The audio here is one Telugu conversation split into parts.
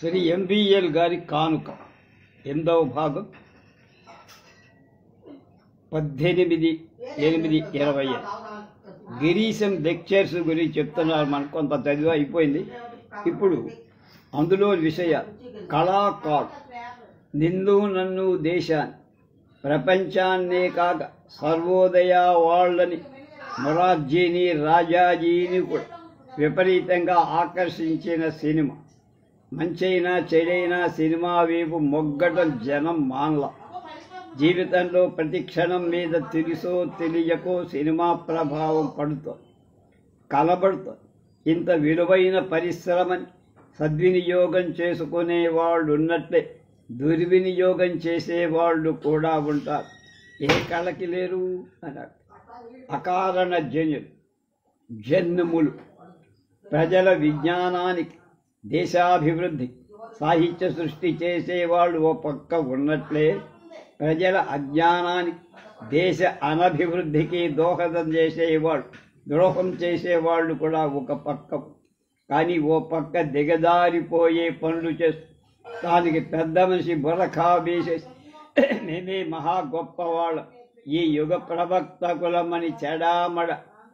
శ్రీ ఎంబీఎల్ గారి కానుక 8వ భాగం 18/8/20. గిరీశం లెక్చర్స్ గురించి చెప్తున్నారు. మనకు కొంత చదివి అయిపోయింది. ఇప్పుడు అందులో విషయ కళాకారు నిన్ను నన్ను దేశాన్ని ప్రపంచాన్నే కాక సర్వోదయ వాళ్ళని మొరార్జీని రాజాజీని కూడా విపరీతంగా ఆకర్షించిన సినిమా. మంచైనా చెడైనా సినిమా వైపు మొగ్గటం జనం మానల. జీవితంలో ప్రతి క్షణం మీద తెలుసో తెలియకో సినిమా ప్రభావం పడుతుంది, కలబడుతుంది. ఇంత విలువైన పరిశ్రమని సద్వినియోగం చేసుకునేవాళ్ళు ఉన్నట్లే దుర్వినియోగం చేసేవాళ్ళు కూడా ఉంటారు. ఏ కళకి లేరు అన్నారు. అకారణ జన్ములు ప్రజల విజ్ఞానానికి, దేశాభివృద్ధి, సాహిత్య సృష్టి చేసేవాళ్ళు ఓ పక్క ఉన్నట్లే ప్రజల అజ్ఞానానికి, దేశ అనభివృద్ధికి దోహదం చేసేవాళ్ళు, ద్రోహం చేసేవాళ్ళు కూడా ఒక పక్క. కానీ ఓ పక్క దిగజారిపోయే పనులు చేస్తూ దానికి పెద్ద మనిషి బురఖా వేసేసి మేమే మహా గొప్పవాళ్ళం, ఈ యుగ ప్రవక్తకులమని చెడామడ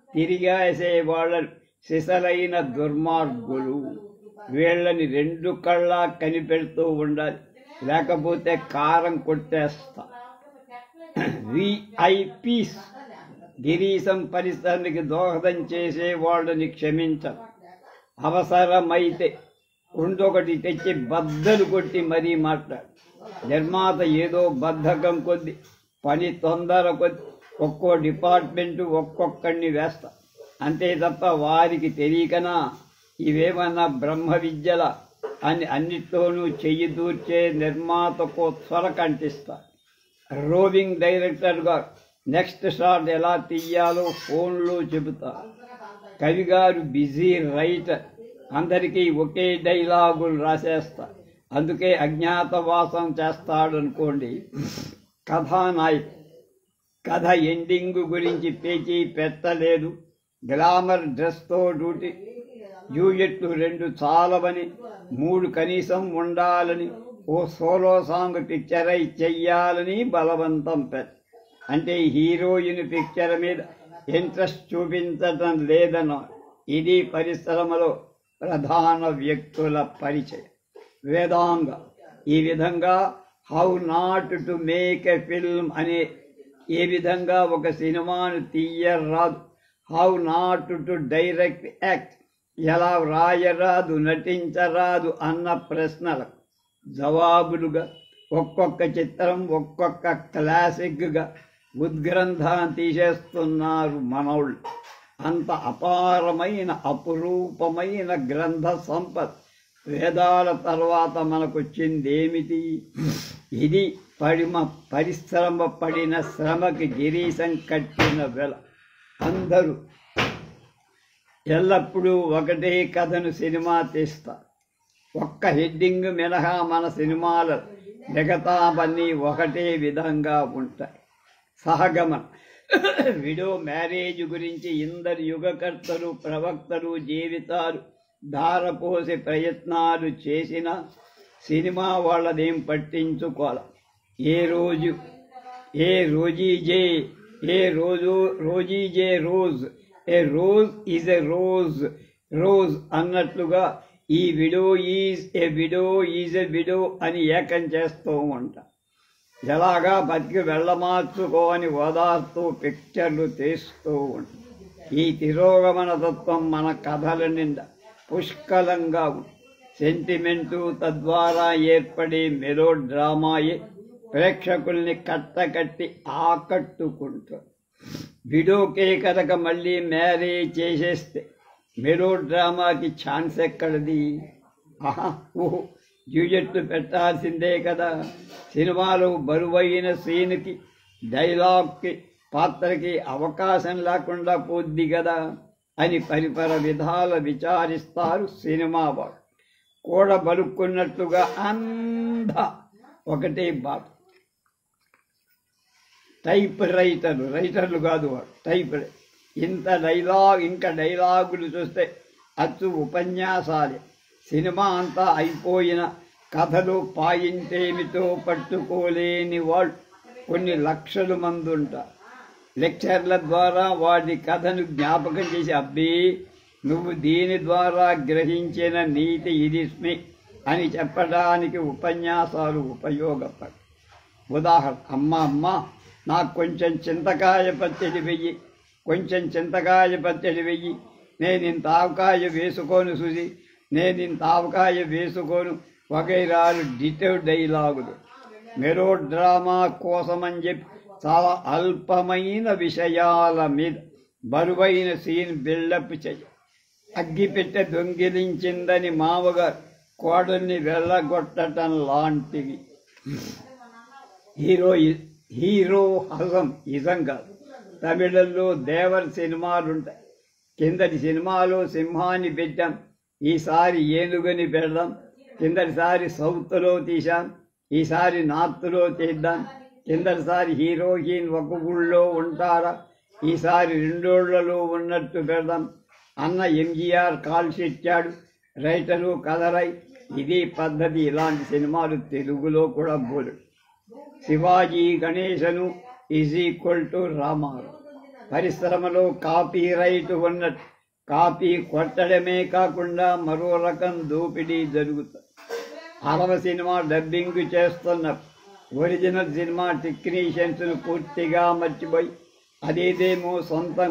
తిరిగేసేవాళ్ళను సిసలైన దుర్మార్గులు. వీళ్ళని 2 కళ్ళా కనిపెడుతూ ఉండాలి, లేకపోతే కారం కొట్టేస్తా. విఐపీస్ గిరీశం పరిశ్రమకి దోహదం చేసే వాళ్ళని క్షమించరు. అవసరమైతే రెండొకటి తెచ్చి బద్దలు కొట్టి మరీ మాట్లాడు. నిర్మాత ఏదో బద్ధకం కొద్ది, పని తొందర కొద్ది ఒక్కో డిపార్ట్మెంటు ఒక్కొక్కడిని వేస్తా. అంతే తప్ప వారికి తెలియకనా ఇవేమన్నా బ్రహ్మ విద్యల అని అన్నిట్లోనూ చెయ్యి దూర్చే నిర్మాతకు త్వర కంటిస్తారు. రోవింగ్ డైరెక్టర్గా నెక్స్ట్ షాట్ ఎలా తీయాలో ఫోన్లో చెబుతారు. కవిగారు బిజీ రైటర్, అందరికీ ఒకే డైలాగులు రాసేస్తారు. అందుకే అజ్ఞాతవాసం చేస్తాడనుకోండి. కథానాయకు కథ ఎండింగ్ గురించి పేచీ పెట్టలేదు. గ్లామర్ డ్రెస్తో డ్యూటీ, డ్యూయెట్లు 2 చాలవని, 3 కనీసం ఉండాలని, ఓ సోలో సాంగ్ పిక్చరై చెయ్యాలని బలవంతం పెద్ద. అంటే హీరోయిన్ పిక్చర్ మీద ఇంట్రెస్ట్ చూపించటం లేదనో. ఇది పరిశ్రమలో ప్రధాన వ్యక్తుల పరిచయం. వేదాంగ ఈ విధంగా how not to make a film అనే, ఏ విధంగా ఒక సినిమాను తీయరాదు, how not to direct act, ఎలా రాయరాదు నటించరాదు అన్న ప్రశ్నలకు జవాబులుగా ఒక్కొక్క చిత్రం ఒక్కొక్క క్లాసిక్గా ఉద్గ్రంథాన్ని తీసేస్తున్నారు మనోళ్ళు. అంత అపారమైన అపురూపమైన గ్రంథ సంపద వేదాల తర్వాత మనకొచ్చిందేమిటి? ఇది పరిశ్రమ పడిన శ్రమకి గిరీశం కట్టిన వెల. అందరూ ఎల్లప్పుడూ ఒకటే కథను సినిమా తీస్తారు. ఒక్క హెడ్డింగ్ మినహా మన సినిమాలు మిగతావన్నీ ఒకటే విధంగా ఉంటాయి. సహగమన విడో మ్యారేజ్ గురించి ఇందరు యుగకర్తలు ప్రవక్తలు జీవితాలు ధారపోసే ప్రయత్నాలు చేసిన సినిమా వాళ్ళదేం పట్టించుకోవాలి. A rose is rose, a rose is a rose అన్నట్లుగా ఈ విడో ఈజ్ ఎ విడో అని ఏకం చేస్తూ ఉంటా. ఎలాగా బతికి వెళ్ళమార్చుకోని ఓదార్తూ పిక్చర్లు తీస్తూ ఉంటాం. ఈ తిరోగమన తత్వం మన కథల నిండా పుష్కలంగా ఉంది. సెంటిమెంటు తద్వారా ఏర్పడే మెలో డ్రామాయే ప్రేక్షకుల్ని కట్టకట్టి ఆకట్టుకుంటారు. విడోకే కనుక మళ్ళీ మ్యారేజ్ చేసేస్తే మెలో డ్రామాకి ఛాన్స్ ఎక్కడది? ఓహో, డ్యూయెట్లు పెట్టాల్సిందే కదా. సినిమాలో బరువైన సీన్కి, డైలాగ్కి, పాత్రకి అవకాశం లేకుండా పోద్ది కదా అని పరిపర విధాల విచారిస్తారు సినిమా వాళ్ళు. కూడబలుక్కున్నట్లుగా అంతా ఒకటే బాధ. టైప్ రైటర్లు కాదు వాడు, టైప్. ఇంకా డైలాగులు చూస్తే అచ్చు ఉపన్యాసాలే. సినిమా అంతా అయిపోయిన కథలు పాయింటేమిటో పట్టుకోలేని వాళ్ళు కొన్ని లక్షల మంది ఉంటారు. లెక్చర్ల ద్వారా వాడి కథను జ్ఞాపకం చేసి, అబ్బే నువ్వు దీని ద్వారా గ్రహించిన నీతి ఇది అని చెప్పడానికి ఉపన్యాసాలు ఉపయోగపడతాయి. ఉదాహరణ, అమ్మ నాకు కొంచెం చింతకాయ పచ్చడి వెయ్యి, కొంచెం చింతకాయ పచ్చడి వెయ్యి, నేను ఇంత ఆవకాయ వేసుకోను చూసి, నేను ఇంత ఆవకాయ వేసుకోను వగైరాలు డిటో డైలాగులు. మెలో డ్రామా కోసమని చెప్పి చాలా అల్పమైన విషయాల మీద బరువైన సీన్ బిల్డప్ చెయ్యి. అగ్గిపెట్టె దొంగిలించిందని మామగారు కోడల్ని వెళ్ళగొట్టడం లాంటివి. హీరో హజం ఇజం కాదు. తమిళంలో దేవర్ సినిమాలుంటాయి. కిందటి సినిమాలో సింహాన్ని పెట్టాం, ఈసారి ఏనుగుని పెడదాం. కిందటిసారి సౌత్లో తీశాం, ఈసారి నార్త్లో తీద్దాం. కిందటిసారి హీరోయిన్ ఒక ఊళ్ళో ఉంటారా, ఈసారి రెండోళ్లలో ఉన్నట్టు పెడదాం అన్న ఎంజీఆర్ కాల్స్ ఇచ్చాడు. రైటరు కథరై ఇది పద్ధతి. ఇలాంటి సినిమాలు తెలుగులో కూడా బోలు. శివాజీ గణేశను = రామారావు. పరిశ్రమలో కాపీ రైట్ ఉన్నట్టు కాపీ కొట్టడమే కాకుండా మరో రకం దోపిడీ జరుగుతుంది. 60 సినిమా డబ్బింగ్ చేస్తున్న ఒరిజినల్ సినిమా టెక్నీషియన్స్ను పూర్తిగా మర్చిపోయి అదేదేమో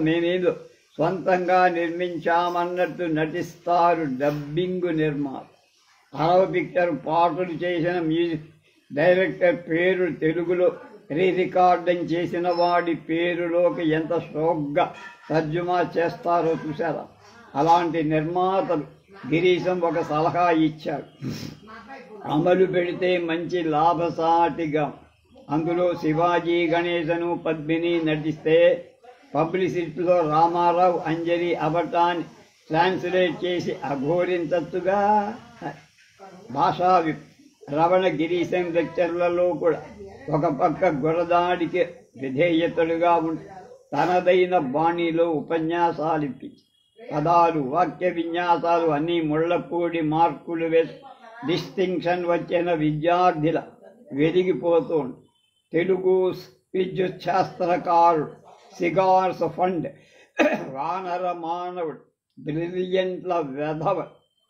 మేమేదో సొంతంగా నిర్మించామన్నట్టు నటిస్తారు డబ్బింగ్ నిర్మాత. 60 పిక్చర్ పాటలు చేసిన మ్యూజిక్ డైరెక్టర్ పేరు తెలుగులో రికార్డింగ్ చేసిన వాడి పేరులోకి ఎంత షోక్గా తర్జుమా చేస్తారో చూసారా. అలాంటి నిర్మాతలు గిరీశం ఒక సలహా ఇచ్చాడు, అమలు పెడితే మంచి లాభసాటిగా. అందులో శివాజీ గణేశను పద్మిని నటిస్తే పబ్లిసిటీలో రామారావు అంజలి అవటాన్ని ట్రాన్స్లేట్ చేసి అఘోరించచ్చుగా. భాషా రవణ గిరీశం లెక్చర్లలో కూడా ఒక పక్క గురదాడికి విధేయతలుగా ఉండి తనదైన బాణీలో ఉపన్యాసాలు ఇప్పించి పదాలు వాక్య విన్యాసాలు అన్నీ ముళ్లపూడి మార్కులు వేసి డిస్టింక్షన్ వచ్చిన విద్యార్థుల వెలిగిపోతూ తెలుగు విద్యుత్ శాస్త్రకారుడు సిగార్స్ ఫండ్ వానర మానవుడు బ్రిలియంట్ల వెధవ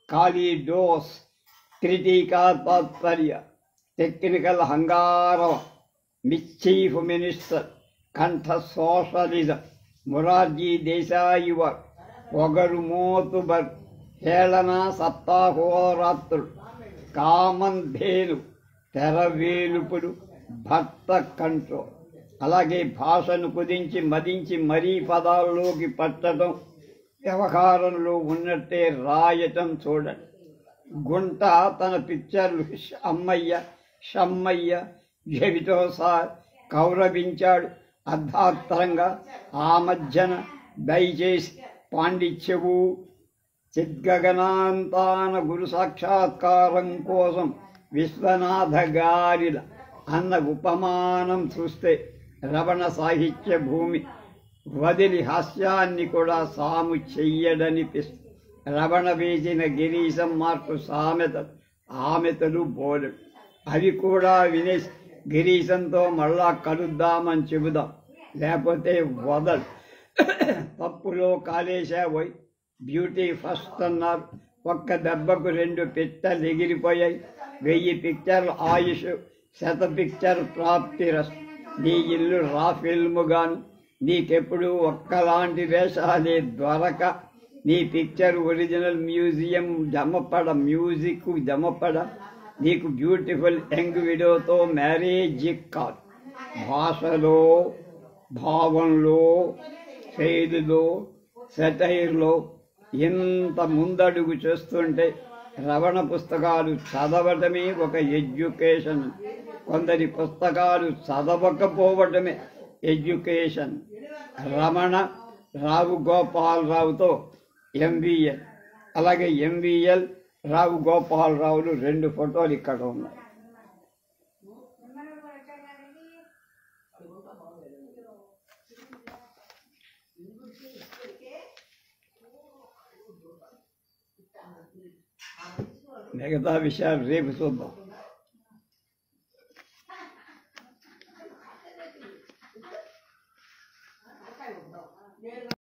ఖాళీ డోస్ క్రిటికా తాత్పర్య టెక్నికల్ హంగారవ మిస్చీఫ్ మినిస్టర్ కంఠ సోషలిజం మొరార్జీ దేశాయి వారు పొగరు మోతుబర్ హేళన సప్తాహోరాత్రుడు కామన్ ధేను తెరవేలుపుడు భర్త కంట్రోల్. అలాగే భాషను కుదించి మదించి మరీ పదాల్లోకి పట్టడం, వ్యవహారంలో ఉన్నట్టే రాయటం చూడండి. గుంట తన పిక్చర్లు అమ్మయ్య షమ్మయ్య చెవితో కౌరవించాడు అర్ధాత్తరంగా. ఆ మధ్యన దయచేసి పాండిత్యవు చిద్గగనాంతాన గురు సాక్షాత్కారం కోసం విశ్వనాథ గారిల అన్న ఉపమానం చూస్తే రమణ సాహిత్య భూమి వదిలి హాస్యాన్ని కూడా సాము చెయ్యడనిపిస్తుంది. రమణ వేసిన గిరీశం మార్పు ఆమెతలు బోలెడు. అవి కూడా వినేసి గిరీశంతో మళ్ళా కలుద్దామని చెబుదాం, లేకపోతే వదలు. తప్పులో కాలేశాపోయి బ్యూటీ ఫస్ట్ అన్నారు. ఒక్క దెబ్బకు 2 పిట్టలు ఎగిరిపోయాయి. 1000 పిక్చర్లు ఆయుష్, 100 పిక్చర్ ప్రాప్తిరస్. నీ ఇల్లు రా ఫిల్ముగాను, నీకెప్పుడు ఒక్కలాంటి వేషాలే దొరక, నీ పిక్చర్ ఒరిజినల్ మ్యూజిక్ జమపడ, నీకు బ్యూటిఫుల్ యంగ్ విడోతో మ్యారేజ్ కాదు. భాషలో, భావంలో, శైలిలో, సెటైర్లో ఇంత ముందడుగు చేస్తుంటే రమణ పుస్తకాలు చదవటమే ఒక ఎడ్యుకేషన్. కొందరి పుస్తకాలు చదవకపోవటమే ఎడ్యుకేషన్. రమణ రావు గోపాలరావుతో ఎంవిఎల్, అలాగే ఎంవిఎల్ రావు గోపాలరావులు 2 ఫోటోలు ఇక్కడ ఉన్నాయి. మిగతా విషయాలు రేపు చూద్దాం.